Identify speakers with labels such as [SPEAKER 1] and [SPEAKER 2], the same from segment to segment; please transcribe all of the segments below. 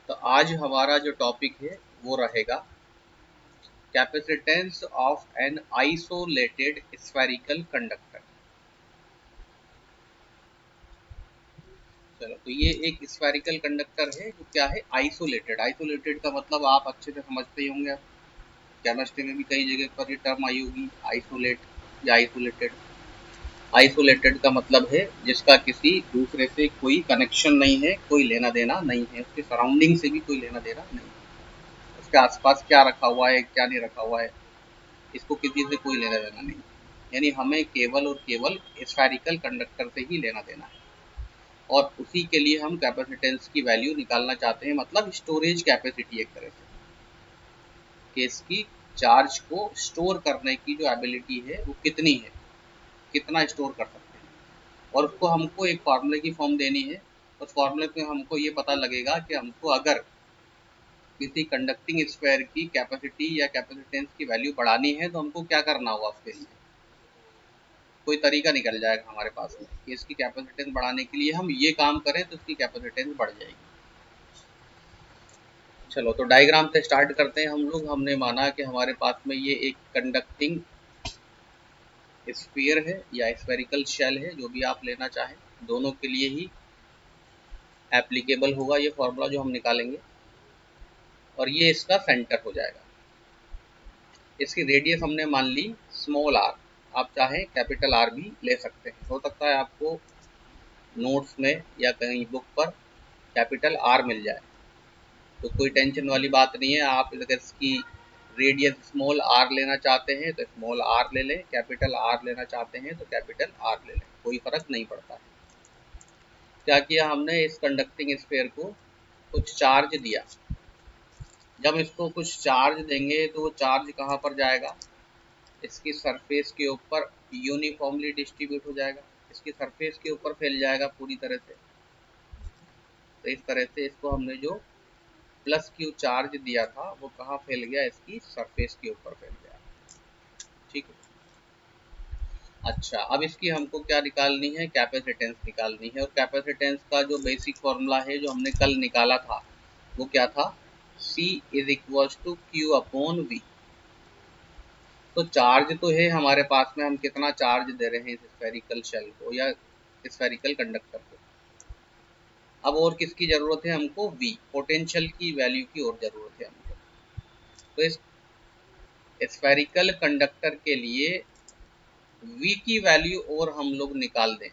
[SPEAKER 1] तो आज हमारा जो टॉपिक है वो रहेगा capacitance of an isolated spherical conductor. चलो, तो ये एक स्फेरिकल कंडक्टर है जो क्या है, आइसोलेटेड। आइसोलेटेड का मतलब आप अच्छे से समझते ही होंगे, केमिस्ट्री में भी कई जगह पर ये टर्म आई होगी, आइसोलेट या आइसोलेटेड। आइसोलेटेड का मतलब है जिसका किसी दूसरे से कोई कनेक्शन नहीं है, कोई लेना देना नहीं है, उसके सराउंडिंग से भी कोई लेना देना नहीं है, उसके आसपास क्या रखा हुआ है क्या नहीं रखा हुआ है इसको किसी से कोई लेना देना नहीं। यानी हमें केवल और केवल स्फेरिकल कंडक्टर से ही लेना देना है, और उसी के लिए हम कैपेसिटेंस की वैल्यू निकालना चाहते हैं, मतलब स्टोरेज कैपेसिटी एक तरह से, कि इसकी चार्ज को स्टोर करने की जो एबिलिटी है वो कितनी है, कितना स्टोर कर सकते हैं। और उसको हमको एक फार्मूले की फॉर्म देनी है। उस फार्मूले में हमको ये पता लगेगा कि हमको अगर किसी कंडक्टिंग स्फेयर की कैपेसिटी या कैपेसिटेंस की वैल्यू बढ़ानी है तो हमको क्या करना होगा। उसके लिए कोई तरीका निकल जाएगा हमारे पास में कि इसकी कैपेसिटेंस बढ़ाने के लिए हम ये काम करें तो इसकी कैपेसिटेंस बढ़ जाएगी। चलो, तो डायग्राम से स्टार्ट करते हैं हम लोग। हमने माना कि हमारे पास में ये एक कंडक्टिंग स्फीयर है या स्फेरिकल शेल है, जो भी आप लेना चाहें, दोनों के लिए ही एप्लीकेबल होगा ये फॉर्मूला जो हम निकालेंगे। और ये इसका सेंटर हो जाएगा। इसकी रेडियस हमने मान ली स्मॉल आर, आप चाहें कैपिटल आर भी ले सकते हैं। हो सकता है आपको नोट्स में या कहीं बुक पर कैपिटल आर मिल जाए, तो कोई टेंशन वाली बात नहीं है। आप अगर इसकी रेडियस स्मॉल आर लेना चाहते हैं तो स्मॉल आर ले लें, कैपिटल आर लेना चाहते हैं तो कैपिटल आर ले लें, कोई फर्क नहीं पड़ता है। क्या किया हमने, इस कंडक्टिंग स्फीयर को कुछ चार्ज दिया। जब इसको कुछ चार्ज देंगे तो वो चार्ज कहाँ पर जाएगा, इसकी सरफेस के ऊपर यूनिफॉर्मली डिस्ट्रीब्यूट हो जाएगा, इसकी सरफेस के ऊपर फैल जाएगा पूरी तरह से। तो इस तरह से इसको हमने जो प्लस क्यू चार्ज दिया था वो कहाँ फैल गया, इसकी सरफेस के ऊपर फैल गया। ठीक है। अच्छा, अब इसकी हमको क्या निकालनी है, कैपेसिटेंस निकालनी है। और कैपेसिटेंस का जो बेसिक फॉर्मूला है जो हमने कल निकाला था वो क्या था, C is equal to Q upon V. तो चार्ज तो है हमारे पास में, हम कितना चार्ज दे रहे हैं इस स्फेरिकल शेल को या स्फेरिकल कंडक्टर को। अब और किसकी जरूरत है हमको, V, पोटेंशियल की वैल्यू की और जरूरत है हमको। तो इस स्फेरिकल कंडक्टर के लिए V की वैल्यू और हम लोग निकाल दें,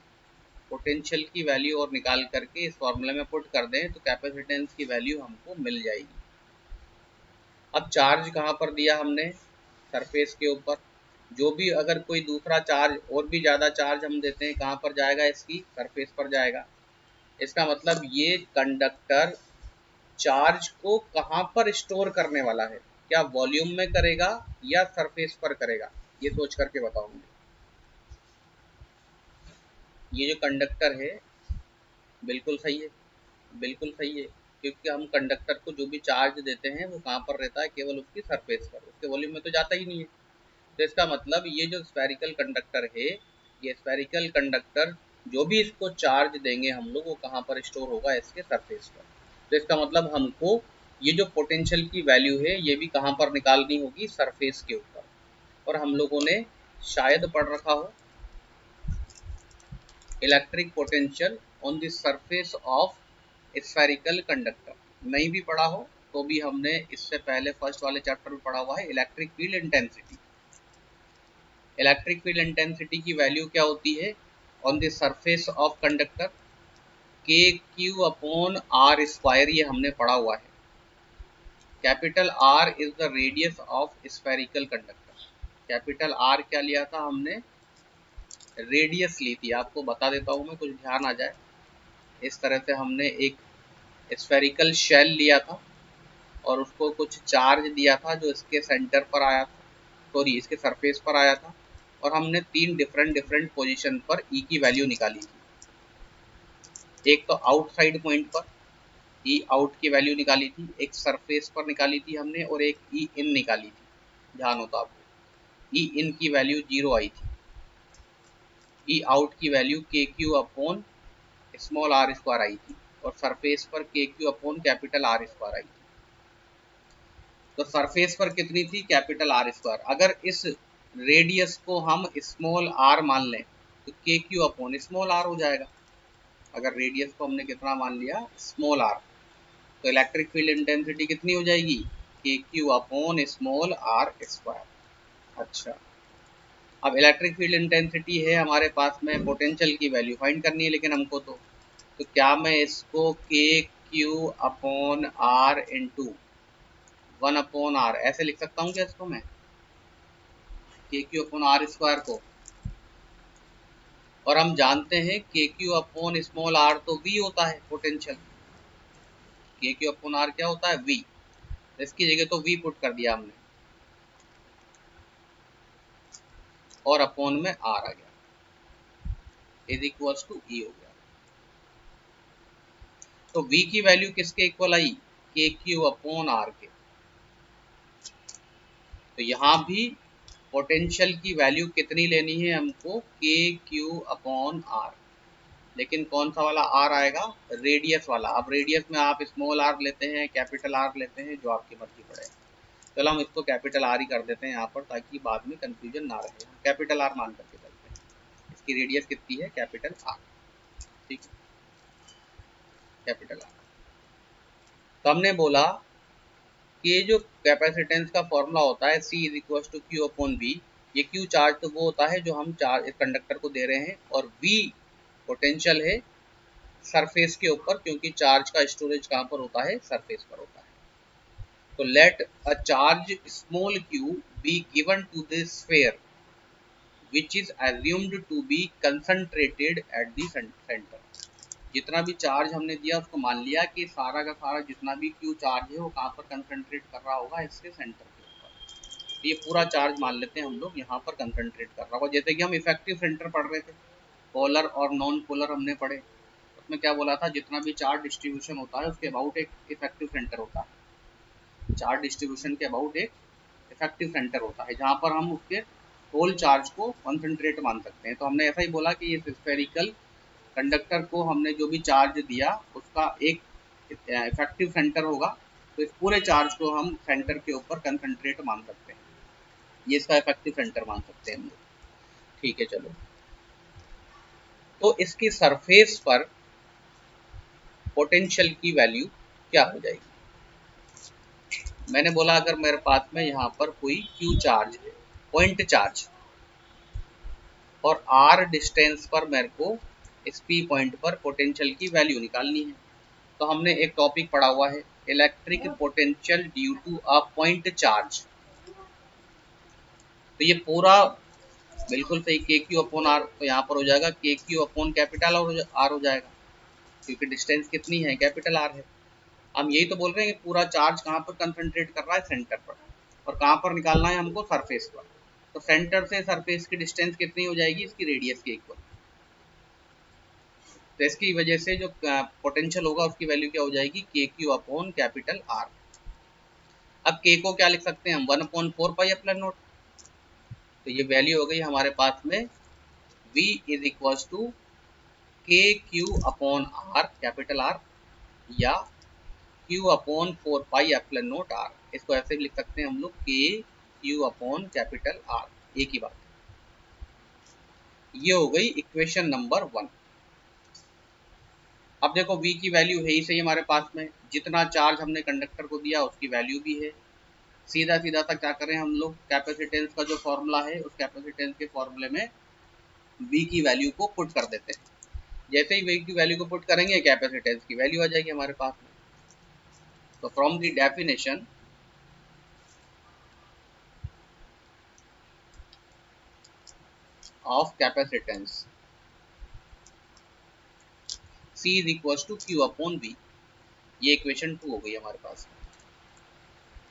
[SPEAKER 1] पोटेंशियल की वैल्यू और निकाल करके इस फॉर्मूले में पुट कर दें तो कैपेसिटेंस की वैल्यू हमको मिल जाएगी। अब चार्ज कहाँ पर दिया हमने, सरफेस के ऊपर। जो भी अगर कोई दूसरा चार्ज और भी ज़्यादा चार्ज हम देते हैं, कहाँ पर जाएगा, इसकी सरफेस पर जाएगा। इसका मतलब ये कंडक्टर चार्ज को कहाँ पर स्टोर करने वाला है, क्या वॉल्यूम में करेगा या सरफेस पर करेगा, ये सोच करके बताऊंगी। ये जो कंडक्टर है बिल्कुल सही है, बिल्कुल सही है, क्योंकि हम कंडक्टर को जो भी चार्ज देते हैं वो कहाँ पर रहता है, केवल उसकी सरफेस पर, उसके वॉल्यूम में तो जाता ही नहीं है। तो इसका मतलब ये जो स्फेरिकल कंडक्टर है, ये स्फेरिकल कंडक्टर जो भी इसको चार्ज देंगे हम लोग वो कहाँ पर स्टोर होगा, इसके सरफेस पर। तो इसका मतलब हमको ये जो पोटेंशियल की वैल्यू है ये भी कहाँ पर निकालनी होगी, सरफेस के ऊपर। और हम लोगों ने शायद पढ़ रखा हो electric potential on the surface of spherical conductor. नहीं भी पढ़ा हो तो भी हमने इससे पहले फर्स्ट वाले चैप्टर में पढ़ा हुआ है electric field intensity. Electric field intensity की वैल्यू क्या होती है on the surface of conductor, के क्यू अपॉन आर स्क्वायर, ये हमने पढ़ा हुआ है। Capital R is the radius of spherical conductor. Capital R क्या लिया था हमने, रेडियस ली थी। आपको बता देता हूँ मैं, कुछ ध्यान आ जाए। इस तरह से हमने एक स्फेरिकल शेल लिया था और उसको कुछ चार्ज दिया था जो इसके सेंटर पर आया था, सॉरी इसके सरफेस पर आया था। और हमने तीन डिफरेंट डिफरेंट पोजीशन पर ई की वैल्यू निकाली थी। एक तो आउटसाइड पॉइंट पर ई आउट की वैल्यू निकाली थी, एक सरफेस पर निकाली थी हमने, और एक ई इन निकाली थी। ध्यान हो तो आपको, ई इन की वैल्यू 0 आई थी, ई आउट की value K Q upon small R square आई थी। और सरफेस पर K Q upon capital R square आई। तो सरफेस पर कितनी थी, कैपिटल आर स्क्वायर। अगर इस रेडियस को हम स्मॉल आर मान लें तो के क्यू अपॉन स्मॉल आर हो जाएगा। अगर रेडियस को हमने कितना मान लिया, स्मॉल आर, तो इलेक्ट्रिक फील्ड इंटेंसिटी कितनी हो जाएगी, K Q upon small R square. अच्छा, अब इलेक्ट्रिक फील्ड इंटेंसिटी है हमारे पास में, पोटेंशियल की वैल्यू फाइंड करनी है लेकिन हमको तो क्या मैं इसको के Q upon are into 1/r ऐसे लिख सकता हूँ क्या इसको मैं, के क्यू अपॉन आर स्क्वायर को। और हम जानते हैं के क्यू अपॉन स्मॉल आर तो वी होता है पोटेंशियल, के क्यू अपॉन आर क्या होता है, वी। इसकी जगह तो वी पुट कर दिया हमने और अपॉन में आर आ गया, इज इक्वल्स टू ई हो गया। तो v की वैल्यू किसके इक्वल आई, के क्यू अपॉन आर के। तो यहाँ भी पोटेंशियल की वैल्यू कितनी लेनी है हमको, के क्यू अपॉन आर, लेकिन कौन सा वाला आर आएगा, रेडियस वाला। अब रेडियस में आप स्मॉल आर लेते हैं, कैपिटल आर लेते हैं, जो आपकी मर्जी पड़े। चलो हम इसको कैपिटल आर ही कर देते हैं यहाँ पर, ताकि बाद में कंफ्यूजन ना रहे। हम कैपिटल आर मान करके चलते हैं। इसकी रेडियस कितनी है, कैपिटल आर, ठीक है, कैपिटल आर। तो हमने बोला कि ये जो कैपेसिटेंस का फॉर्मूला होता है C is equal to Q upon V, ये क्यू चार्ज तो वो होता है जो हम चार्ज इस कंडक्टर को दे रहे हैं, और V पोटेंशियल है सरफेस के ऊपर, क्योंकि चार्ज का स्टोरेज कहाँ पर होता है, सरफेस पर होता है। तो let a charge small q be given to this sphere which is assumed to be concentrated at the center। जितना भी चार्ज हमने दिया उसको मान लिया कि सारा का सारा जितना भी क्यू चार्ज है वो कहाँ पर कंसंट्रेट कर रहा होगा, इसके सेंटर के ऊपर। तो ये पूरा चार्ज मान लेते हैं हम लोग यहाँ पर कंसंट्रेट कर रहा होगा। जैसे कि हम इफेक्टिव सेंटर पढ़ रहे थे, पोलर और नॉन पोलर हमने पढ़े, उसमें क्या बोला था, जितना भी चार्ज डिस्ट्रीब्यूशन होता है उसके अबाउट एक इफेक्टिव सेंटर होता है। चार्ज डिस्ट्रीब्यूशन के अबाउट एक इफेक्टिव सेंटर होता है जहाँ पर हम उसके होल चार्ज को कंसंट्रेट मान सकते हैं। तो हमने ऐसा ही बोला कि ये स्फेरिकल कंडक्टर को हमने जो भी चार्ज दिया उसका एक इफेक्टिव सेंटर होगा, तो इस पूरे चार्ज को हम सेंटर के ऊपर कंसंट्रेट मान सकते हैं, ये इसका इफेक्टिव सेंटर मान सकते हैं हम लोग। ठीक है, चलो। तो इसकी सरफेस पर पोटेंशियल की वैल्यू क्या हो जाएगी, मैंने बोला अगर मेरे पास में यहाँ पर कोई क्यू चार्ज है, पॉइंट चार्ज, और आर डिस्टेंस पर मेरे को इस पी पॉइंट पर पोटेंशियल की वैल्यू निकालनी है। तो हमने एक टॉपिक पढ़ा हुआ है, electric potential due to a point charge. तो ये पूरा बिल्कुल सही, के क्यू अपॉन आर, तो यहाँ पर हो जाएगा के क्यू अपॉन कैपिटल आर हो जाएगा, क्योंकि डिस्टेंस कितनी है, कैपिटल आर है। हम यही तो बोल रहे हैं कि पूरा चार्ज कहाँ पर कंसंट्रेट कर रहा है, सेंटर पर, और कहाँ पर निकालना है हमको, सरफेस पर। तो सेंटर से सरफेस की डिस्टेंस कितनी हो जाएगी, इसकी रेडियस के इक्वल। तो इसकी वजह से जो पोटेंशियल होगा उसकी वैल्यू क्या हो जाएगी, K Q upon capital are. अब के को क्या लिख सकते हैं हम, 1/4 पाई एप्सिलॉन नॉट। तो ये वैल्यू हो गई हमारे पास में v is equal to K Q upon R capital R, या q upon 4 pi epsilon naught R. इसको ऐसे भी लिख सकते हैं हम लोग, के क्यू अपॉन कैपिटल आर, एक ही बात। ये हो गई इक्वेशन नंबर 1। अब देखो v की वैल्यू है ही सही हमारे पास में, जितना चार्ज हमने कंडक्टर को दिया उसकी वैल्यू भी है। सीधा सीधा सा क्या करें हम लोग, कैपेसिटेंस का जो फॉर्मूला है उस कैपेसिटेंस के फॉर्मूले में v की वैल्यू को पुट कर देते हैं। जैसे ही v की वैल्यू को पुट करेंगे कैपेसिटेंस की वैल्यू आ जाएगी हमारे पास में। तो from the definition of capacitance C is equal to Q upon V, ये इक्वेशन 2 हो गई हमारे पास।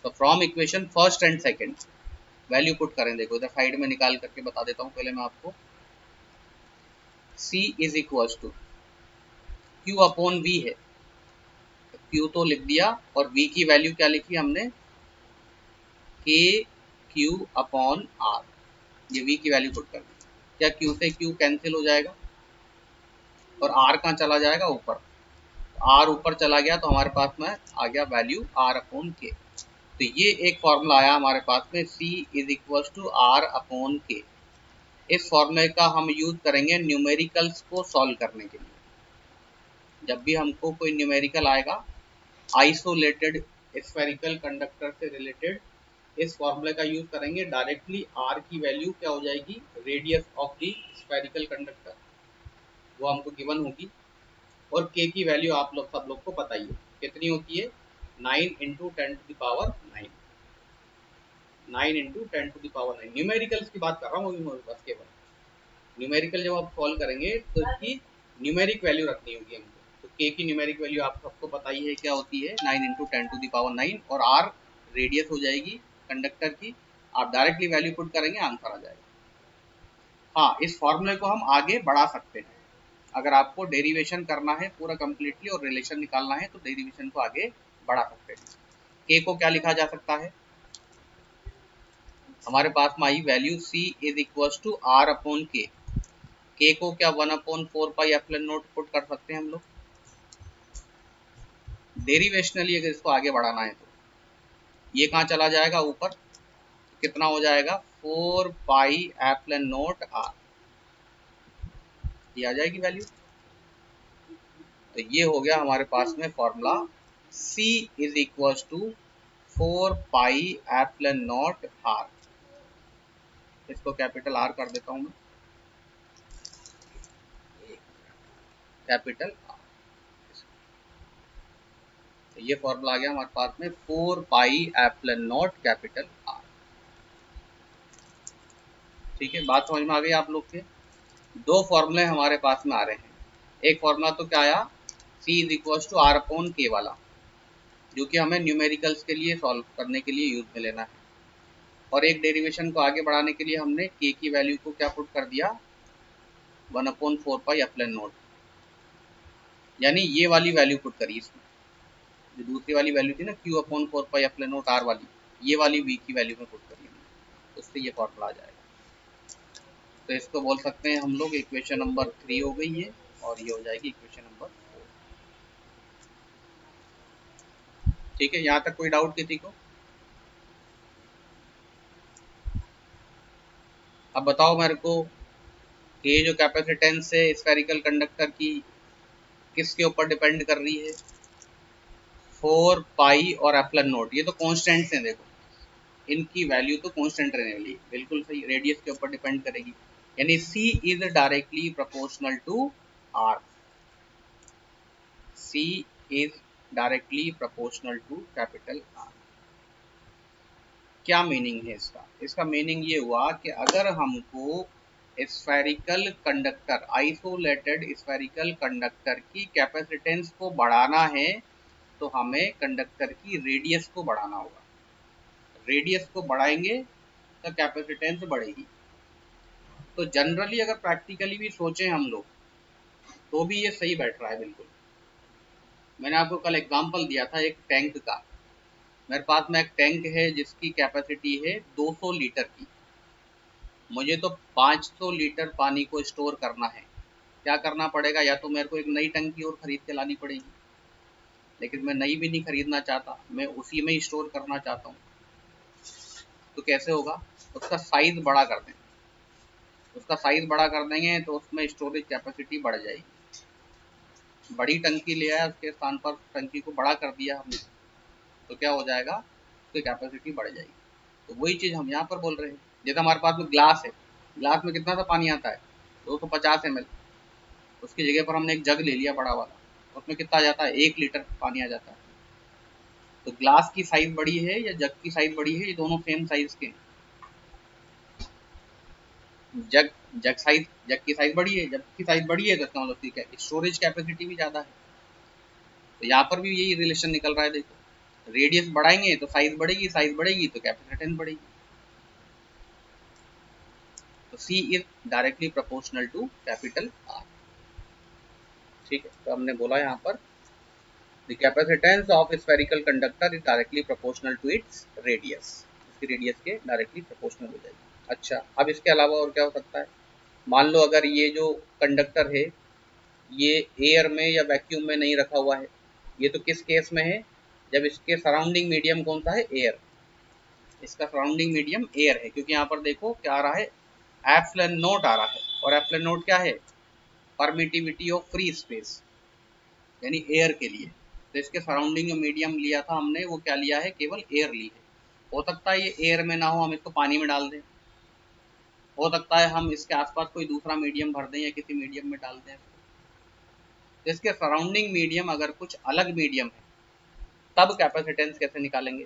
[SPEAKER 1] तो from equation first and second value put करें, देखो इधर साइड में निकाल करके बता देता हूँ पहले मैं आपको। C is equal to Q upon V है, तो क्यू तो लिख दिया, और v की वैल्यू क्या लिखी हमने, के क्यू अपॉन आर, ये v की वैल्यू पुट कर दी। क्या q से q कैंसिल हो जाएगा और r कहाँ चला जाएगा, ऊपर, आर ऊपर चला गया तो हमारे पास में आ गया वैल्यू आर अपॉन के। तो ये एक फॉर्मूला आया हमारे पास में, C is equal to R upon K. इस फॉर्मूले का हम यूज करेंगे न्यूमेरिकल्स को सॉल्व करने के लिए। जब भी हमको कोई न्यूमेरिकल आएगा आइसोलेटेड स्फेरिकल कंडक्टर से रिलेटेड, इस फॉर्मूले का यूज करेंगे। डायरेक्टली आर की वैल्यू क्या हो जाएगी, radius of the spherical conductor, वो हमको गिवन होगी। और के की वैल्यू आप लोग सब लोग को पता ही है कितनी होती है, 9 इंटू 10⁹। 9 इंटू 10⁹। न्यूमेरिकल्स की बात कर रहा हूँ अभी मैं, बस केवल न्यूमेरिकल जब आप सॉल्व करेंगे तो इसकी न्यूमेरिक वैल्यू रखनी होगी हमको। तो के की न्यूमेरिक वैल्यू आप सबको पता ही है क्या होती है, 9 इंटू 10⁹। और आर रेडियस हो जाएगी कंडक्टर की। आप डायरेक्टली वैल्यू पुट करेंगे, आंसर आ जाएगा। हाँ, इस फॉर्मूले को हम आगे बढ़ा सकते हैं। अगर आपको डेरिवेशन करना है पूरा कंप्लीटली और रिलेशन निकालना है तो डेरिवेशन को आगे बढ़ा सकते हैं। के को क्या लिखा जा सकता है, हमारे पास में आई value C is equal to R upon K. K को क्या 1/4 पाई एप्सिलॉन नॉट पुट कर सकते हैं हम लोग। डेरिवेशनली अगर इसको आगे बढ़ाना है तो ये कहाँ चला जाएगा ऊपर, कितना हो जाएगा 4 पाई एप्सिलॉन नॉट आर, ये आ जाएगी वैल्यू। तो ये हो गया हमारे पास में formula, C is equal to 4 pi epsilon naught R. इसको कैपिटल आर कर देता हूं मैं, कैपिटल आर। तो ये फॉर्मूला आ गया हमारे पास में 4 pi epsilon not capital R. ठीक है, बात समझ में आ गई आप लोग के। दो फॉर्मूले हमारे पास में आ रहे हैं। एक फॉर्मूला तो क्या आया, C is equal to R upon K वाला, जो कि हमें न्यूमेरिकल्स के लिए सॉल्व करने के लिए यूज में लेना है। और एक डेरिवेशन को आगे बढ़ाने के लिए हमने के की वैल्यू को क्या पुट कर दिया, 1/4 पाई एप्सिलॉन नॉट, यानी ये वाली वैल्यू पुट करी इसमें। जो दूसरी वाली वैल्यू थी ना Q/4 pi epsilon naught are वाली, ये वाली V की वैल्यू में पुट करी हमने, उससे ये फॉर्मूला आ जाएगा। तो इसको बोल सकते हैं हम लोग इक्वेशन नंबर 3 हो गई है, और ये हो जाएगी इक्वेशन नंबर 4। ठीक है, यहाँ तक कोई डाउट किसी को। अब बताओ मेरे को, ये जो कैपेसिटेंस है स्फेरिकल कंडक्टर की, किसके ऊपर डिपेंड कर रही है, 4 पाई और एप्सिलॉन नॉट, ये तो कांस्टेंट्स हैं। देखो इनकी वैल्यू तो कांस्टेंट रहने वाली है, बिल्कुल सही। रेडियस के ऊपर डिपेंड करेगी, यानी C is directly proportional to R। C is directly proportional to capital R। क्या मीनिंग है इसका, इसका मीनिंग ये हुआ कि अगर हमको spherical conductor, isolated spherical conductor की कैपेसिटेंस को बढ़ाना है तो हमें कंडक्टर की रेडियस को बढ़ाना होगा। रेडियस को बढ़ाएंगे तो कैपेसिटेंस बढ़ेगी। तो जनरली अगर प्रैक्टिकली भी सोचें हम लोग तो भी ये सही बैठ रहा है बिल्कुल। मैंने आपको कल एग्जांपल दिया था एक टैंक का। मेरे पास में एक टैंक है जिसकी कैपेसिटी है 200 लीटर की। मुझे तो 500 लीटर पानी को स्टोर करना है। क्या करना पड़ेगा, या तो मेरे को एक नई टंकी और खरीद के लानी पड़ेगी, लेकिन मैं नई भी नहीं खरीदना चाहता, मैं उसी में ही स्टोर करना चाहता हूँ। तो कैसे होगा, उसका साइज बड़ा कर दें। उसका साइज बड़ा कर देंगे तो उसमें स्टोरेज कैपेसिटी बढ़ जाएगी। बड़ी टंकी ले आया, उसके स्थान पर टंकी को बड़ा कर दिया हमने, तो क्या हो जाएगा, उसकी कैपेसिटी बढ़ जाएगी। तो वही चीज़ हम यहाँ पर बोल रहे हैं। जैसे हमारे पास में ग्लास है, ग्लास में कितना सा पानी आता है, 250 ml। उसकी जगह पर हमने एक जग ले लिया बड़ा वाला, उसमें कितना आ जाता है, 1 लीटर पानी आ जाता है। तो ग्लास की साइज बड़ी है या जग की साइज बड़ी है, ये दोनों सेम साइज के हैं। जग जग की साइज बड़ी है, जग की साइज बड़ी है तो इसका मतलब ठीक है स्टोरेज कैपेसिटी भी ज़्यादा है। तो यहाँ पर भी यही रिलेशन निकल रहा है। देखो रेडियस बढ़ाएंगे तो साइज बढ़ेगी, साइज बढ़ेगी तो कैपेसिटेंस बढ़ेगी। तो C is directly proportional to capital R। ठीक है, तो हमने बोला यहाँ पर the capacitance of spherical conductor is directly proportional to its radius. इसकी रेडियस के डायरेक्टली प्रोपोर्शनल हो जाएगी। अच्छा, अब इसके अलावा और क्या हो सकता है, मान लो अगर ये जो कंडक्टर है ये एयर में या वैक्यूम में नहीं रखा हुआ है। ये तो किस केस में है, जब इसके सराउंडिंग मीडियम कौन सा है, एयर। इसका सराउंडिंग मीडियम एयर है, क्योंकि यहाँ पर देखो क्या आ रहा है, एप्सिलॉन नॉट आ रहा है, और एप्सिलॉन नॉट क्या है, परमिटिविटी ऑफ फ्री स्पेस, यानी एयर के लिए। तो इसके सराउंडिंग मीडियम लिया था हमने, वो क्या लिया है, केवल एयर ली है। हो सकता है ये एयर में ना हो, हम इसको पानी में डाल दें, हो सकता है हम इसके आसपास कोई दूसरा मीडियम भर दें या किसी मीडियम में डाल दें इसको। तो इसके सराउंडिंग मीडियम अगर कुछ अलग मीडियम है, तब कैपेसिटेंस कैसे निकालेंगे।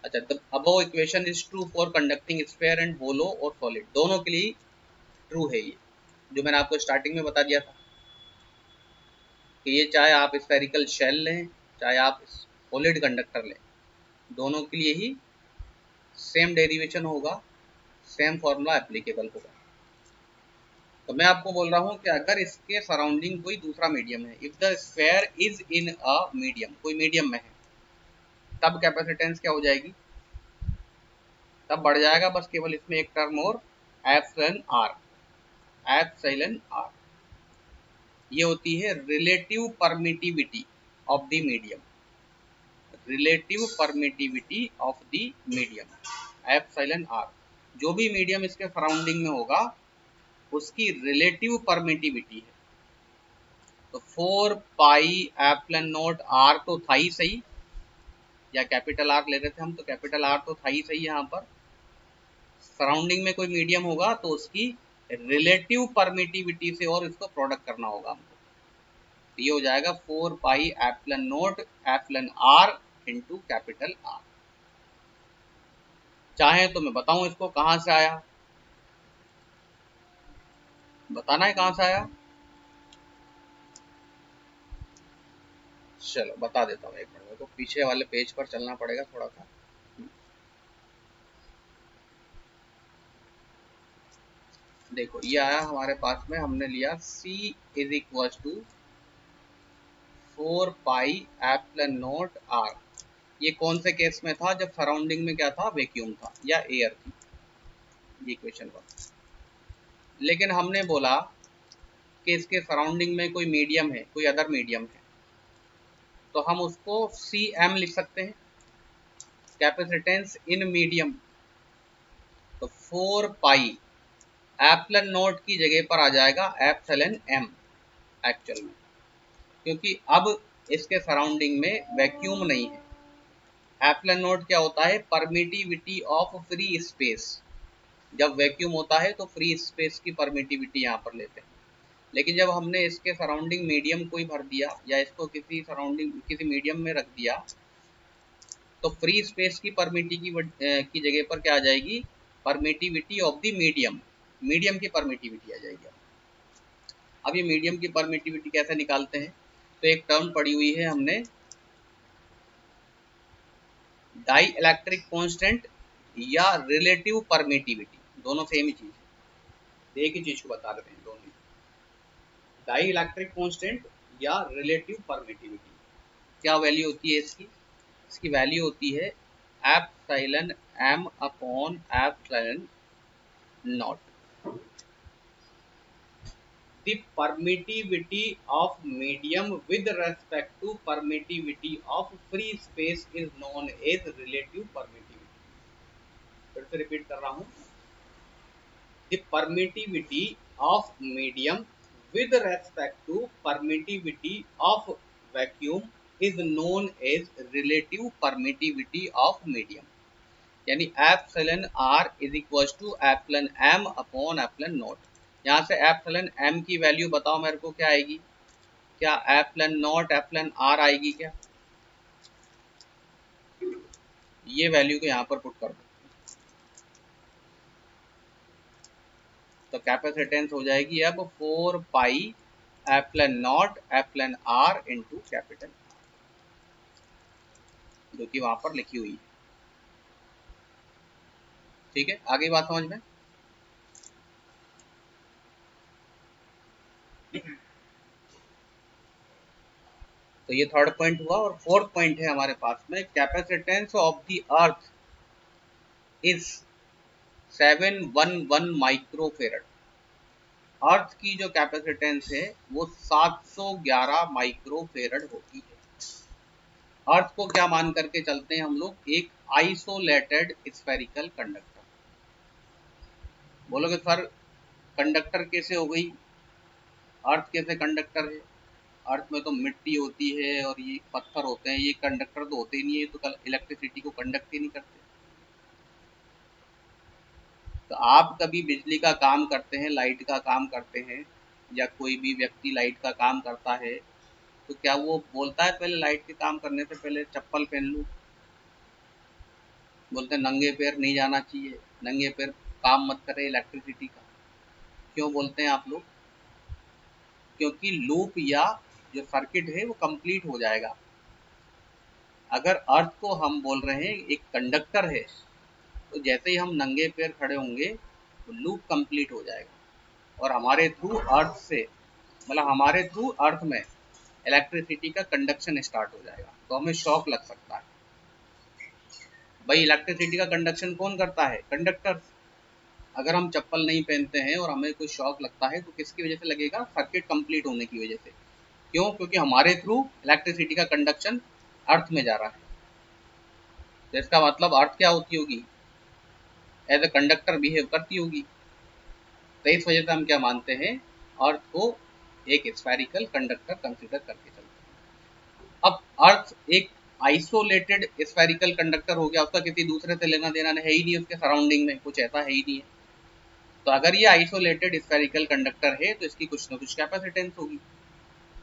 [SPEAKER 1] अच्छा, the above equation is true for conducting sphere and hollow और सॉलिड, दोनों के लिए ट्रू है ये, जो मैंने आपको स्टार्टिंग में बता दिया था कि ये चाहे आप स्फेरिकल शेल लें, चाहे आप सॉलिड कंडक्टर लें, दोनों के लिए ही सेम डेरिवेशन होगा, सेम फॉर्मूला एप्लीकेबल होगा। तो मैं आपको बोल रहा हूँ कि अगर इसके सराउंडिंग कोई दूसरा मीडियम है, if the sphere is in a medium, कोई मीडियम में है, तब कैपेसिटेंस क्या हो जाएगी, तब बढ़ जाएगा बस केवल इसमें एक टर्म और, एप्सिलॉन आर। एप्सिलॉन आर ये होती है relative permittivity of the medium, relative permittivity of the medium, epsilon R. जो भी मीडियम इसके सराउंडिंग में होगा उसकी रिलेटिव परमिटिविटी है। तो 4 पाई एप्सिलॉन नॉट आर तो था ही सही, या कैपिटल आर ले रहे थे हम, तो कैपिटल आर तो था ही सही। यहाँ पर सराउंडिंग में कोई मीडियम होगा तो उसकी रिलेटिव परमिटिविटी से और इसको प्रोडक्ट करना होगा हमको। तो ये हो जाएगा 4 pi epsilon naught epsilon R into capital R. चाहे तो मैं बताऊं इसको कहां से आया, बताना है कहां से आया, चलो बता देता हूँ, एक मिनट, मेरे को पीछे वाले पेज पर चलना पड़ेगा थोड़ा सा। देखो ये आया हमारे पास में, हमने लिया C is equal to 4 pi epsilon naught R. ये कौन से केस में था, जब सराउंडिंग में क्या था, वैक्यूम था या एयर थी, ये क्वेश्चन वन। लेकिन हमने बोला कि इसके सराउंडिंग में कोई मीडियम है, कोई अदर मीडियम है, तो हम उसको Cm लिख सकते हैं, कैपेसिटेंस इन मीडियम। तो 4 पाई एप्सिलॉन नॉट की जगह पर आ जाएगा एप्सिलॉन m एक्चुअल में, क्योंकि अब इसके सराउंडिंग में वैक्यूम नहीं है। एप्सिलॉन नॉट क्या होता है, परमिटिविटी ऑफ फ्री स्पेस। जब वैक्यूम होता है तो फ्री स्पेस की परमिटिविटी यहाँ पर लेते हैं। लेकिन जब हमने इसके सराउंडिंग मीडियम कोई भर दिया, या इसको किसी सराउंडिंग किसी मीडियम में रख दिया, तो फ्री स्पेस की की जगह पर क्या आ जाएगी, permittivity of the medium, medium की परमिटिविटी आ जाएगी। अब ये मीडियम की परमिटिविटी कैसे निकालते हैं, तो एक टर्म पड़ी हुई है हमने, डाई इलेक्ट्रिक कांस्टेंट या रिलेटिव परमिटिविटी, दोनों सेम ही चीज है, एक ही चीज को बता रहे हैं दोनों। डाई इलेक्ट्रिक कांस्टेंट या रिलेटिव परमिटिविटी क्या वैल्यू होती है इसकी, इसकी वैल्यू होती है epsilon m upon epsilon not. The permittivity of medium with respect to permittivity of free space is known as relative permittivity। फिर से रिपीट कर रहा हूं, the permittivity of medium with respect to permittivity of vacuum is known as relative permittivity of medium। यानी epsilon R is equal to epsilon m upon epsilon naught. यहाँ से epsilon m की value बताओ मेरे को क्या आएगी, क्या एप्सिलॉन नॉट एप्सिलॉन आर आएगी क्या, ये वैल्यू को यहाँ पर पुट कर दो, तो कैपेसिटेंस हो जाएगी अब 4 pi epsilon naught epsilon R into capital, जो कि वहां पर लिखी हुई है। ठीक है, आगे बात समझ में। तो ये थर्ड पॉइंट हुआ, और फोर्थ पॉइंट है हमारे पास में, capacitance of the earth is 711 microfarad. Earth की जो कैपेसिटेंस है वो 711 माइक्रोफेरड होती है। अर्थ को क्या मान करके चलते हैं हम लोग? एक आइसोलेटेड स्फेरिकल कंडक्टर। बोलोगे सर कंडक्टर कैसे हो गई, अर्थ कैसे कंडक्टर है? अर्थ में तो मिट्टी होती है और ये पत्थर होते हैं, ये कंडक्टर तो होते ही नहीं है, तो कल इलेक्ट्रिसिटी को कंडक्ट ही नहीं करते। तो आप कभी बिजली का काम करते हैं, लाइट का काम करते हैं, या कोई भी व्यक्ति लाइट का काम करता है, तो क्या वो बोलता है पहले लाइट के काम करने से पहले चप्पल पहन लूँ? बोलते हैं नंगे पैर नहीं जाना चाहिए, नंगे पैर काम मत करें इलेक्ट्रिसिटी का। क्यों बोलते हैं आप लोग? क्योंकि लूप या जो सर्किट है वो कंप्लीट हो जाएगा। अगर अर्थ को हम बोल रहे हैं एक कंडक्टर है, तो जैसे ही हम नंगे पैर खड़े होंगे तो लूप कंप्लीट हो जाएगा और हमारे थ्रू अर्थ से, मतलब हमारे थ्रू अर्थ में इलेक्ट्रिसिटी का कंडक्शन स्टार्ट हो जाएगा, तो हमें शॉक लग सकता है। भाई इलेक्ट्रिसिटी का कंडक्शन कौन करता है? कंडक्टर। अगर हम चप्पल नहीं पहनते हैं और हमें कोई शॉक लगता है तो किसकी वजह से लगेगा? सर्किट कंप्लीट होने की वजह से। क्यों? क्योंकि हमारे थ्रू इलेक्ट्रिसिटी का कंडक्शन अर्थ में जा रहा है। तो इसका मतलब अर्थ क्या होती होगी? एज ए कंडक्टर बिहेव करती होगी। तो इस वजह से हम क्या मानते हैं? अर्थ को एक स्फेरिकल कंडक्टर कंसिडर करके चलते हैं। अब अर्थ एक आइसोलेटेड स्फेरिकल कंडक्टर हो गया, उसका किसी दूसरे से लेना देना है ही नहीं, उसके सराउंडिंग में कुछ ऐसा है ही नहीं है। तो अगर ये आइसोलेटेड स्फेरिकल कंडक्टर है तो इसकी कुछ ना कुछ कैपेसिटेंस होगी।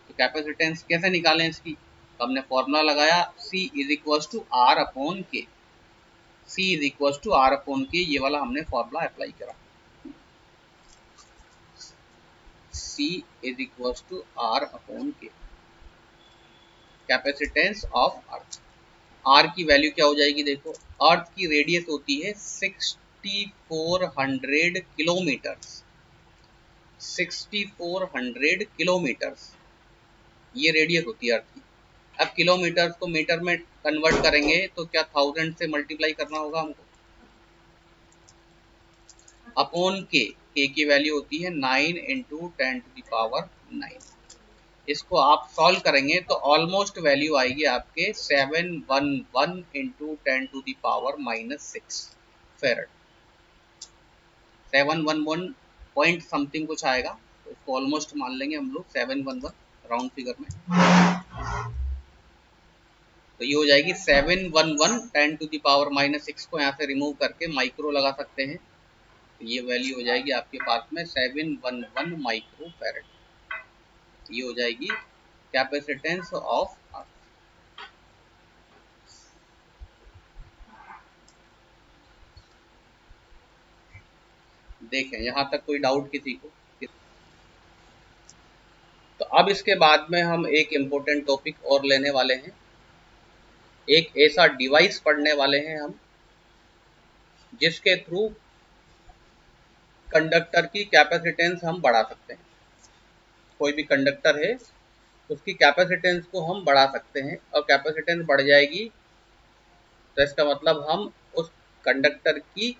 [SPEAKER 1] तो कैपेसिटेंस कैसे निकालें इसकी? तो हमने फॉर्मूला लगाया C is equal to R upon K. C is equal to R upon K, ये वाला हमने फॉर्मूला अप्लाई करा। C is equal to R upon K, capacitance of earth. R की वैल्यू क्या हो जाएगी? देखो अर्थ की रेडियस होती है 6400 किलोमीटर। 6400 किलोमीटर ये रेडियस होती है अर्थ की। अब किलोमीटर को मीटर में कन्वर्ट करेंगे तो क्या 1000 से मल्टीप्लाई करना होगा हमको, अपॉन के की वैल्यू होती है 9 इंटू 10⁻⁹। इसको आप सॉल्व करेंगे तो ऑलमोस्ट वैल्यू आएगी आपके 711 इंटू 10⁻⁻6 फेरड। 711 पॉइंट समथिंग कुछ आएगा, तो इसको ऑलमोस्ट मान लेंगे हम लोग 711 राउंड फिगर में। तो ये हो जाएगी 711 10⁻⁻6 को यहाँ से रिमूव करके माइक्रो लगा सकते हैं, तो ये वैल्यू हो जाएगी आपके पास में 711 माइक्रो फेरड। ये हो जाएगी कैपेसिटेंस ऑफ अर्थ। देखें यहाँ तक कोई डाउट किसी को? तो अब इसके बाद में हम एक इम्पोर्टेंट टॉपिक और लेने वाले हैं। एक ऐसा डिवाइस पढ़ने वाले हैं हम जिसके थ्रू कंडक्टर की कैपेसिटेंस हम बढ़ा सकते हैं। कोई भी कंडक्टर है उसकी कैपेसिटेंस को हम बढ़ा सकते हैं, और कैपेसिटेंस बढ़ जाएगी तो इसका मतलब हम उस कंडक्टर की